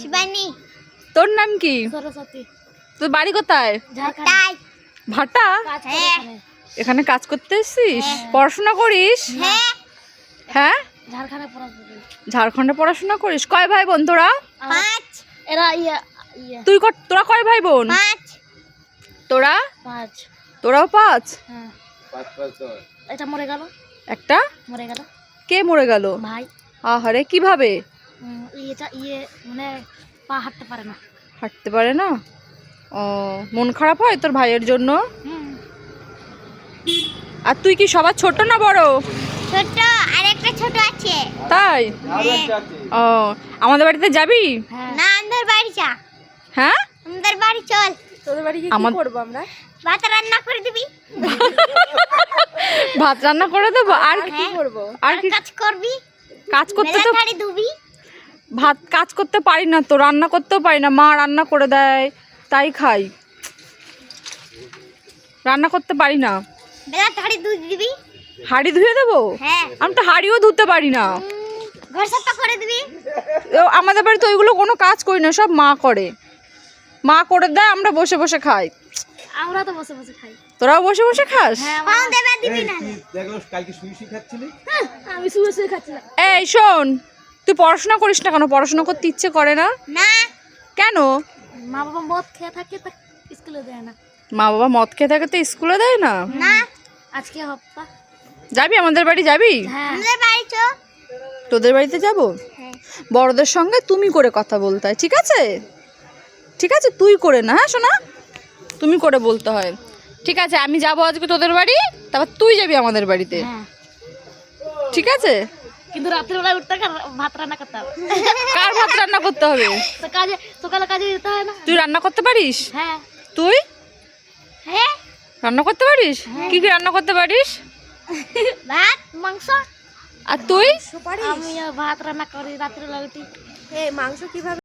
শিবানী। তোর নাম কি? সরস্বতী। তোর বাড়ি কোথায়? ঝাড়খণ্ড। ভাটা? হ্যাঁ। এখানে কাজ করতে এসেছিস? পড়াশোনা করিস? হ্যাঁ। হ্যাঁ, ঝাড়খণ্ডে পড়াশোনা করি। ঝাড়খণ্ডে পড়াশোনা করিস। কয় ভাই বোন তোরা? 5। এরা ইয়া তোরা কয় ভাই বোন? 5। তোরা? 5। তোরাও 5? হ্যাঁ। এটা মরে গেল। একটা মরে গেল। কে মরে গেল? ভাই। আহারে, কিভাবে? এটা মানে পা হাঁটতে পারে না। হাঁটতে পারে না? ও, মন খারাপ হয় তোর ভাইয়ের জন্য? আর তুই কি সবার ছোট না বড়? ছোট, আর একটা ছোট আছে। তাই? ও, আমাদের বাড়িতে যাবি? না, আমাদের বাড়ি যা। হ্যাঁ, আমাদের বাড়ি চল। তোদের বাড়ি গিয়ে কি করব আমরা? ভাত রান্না করে দিবি। ভাত রান্না করে দেবো। আর কি করব? আর কি কাজ করবি। কাজ করতে তো শাড়ি ধুবি। ভাত কাজ করতে পারি না তো, রান্না করতেও পারি না। মা রান্না করে দেয়, তাই খাই। রান্না করতে পারি না। বেলা শাড়ি ধুই দিবি। হাঁড়ি ধুয়ে দেবো? হ্যাঁ। আমি তো হাঁড়িও ধুতে পারি না। ঘর সাফা করে দিবি। আমাদের বাড়িতে ওইগুলো কোনো কাজ করি না, সব মা করে। মা করে দেয়, আমরা বসে বসে খাই। আমরা তো বসে বসে খাই। তোরাও বসে বসে খাস? পাও দেবে দিবি না। দেখো কালকে শুয়ে খাচ্ছিলি? আমি শুয়ে শুয়ে খাচ্ছিলাম। এই শোন, তুই পড়াশোনা করিস না কেন? পড়াশোনা করতে ইচ্ছে করে না না। কেন? মা বাবা মদ খেয়ে থাকে তা স্কুলে দেয় না। মা বাবা মদ খেয়ে থাকে তো স্কুলে দেয় না? না। আজকে হপ্তা। যাবি আমাদের বাড়ি? যাবি? হ্যাঁ। আমাদের বাড়ি চল। তোদের বাড়িতে যাব? হ্যাঁ। বড়দের সঙ্গে তুমি করে কথা বলতে হয়, ঠিক আছে? ঠিক আছে, তুই করে না। হ্যাঁ শোনা, তুমি করে বলতে হয়। ঠিক আছে, আমি যাবো আজকে তোদের বাড়ি, তারপর তুই যাবি আমাদের বাড়িতে। হ্যাঁ। ঠিক আছে? কিন্তু রাত্রিবেলা উঠতে ভাত রান্না করতে হবে। কার ভাত রান্না করতে হবে? তো সকালে কাজে যেতে হয় না। তুই রান্না করতে পারিস? হ্যাঁ। তুই হ্যাঁ। রান্না করতে পারিস? কি কি রান্না করতে পারিস? ভাত, মাংস। আর তুই? আমি ভাত রান্না করি রাত্রিবেলা উঠি। মাংস কিভাবে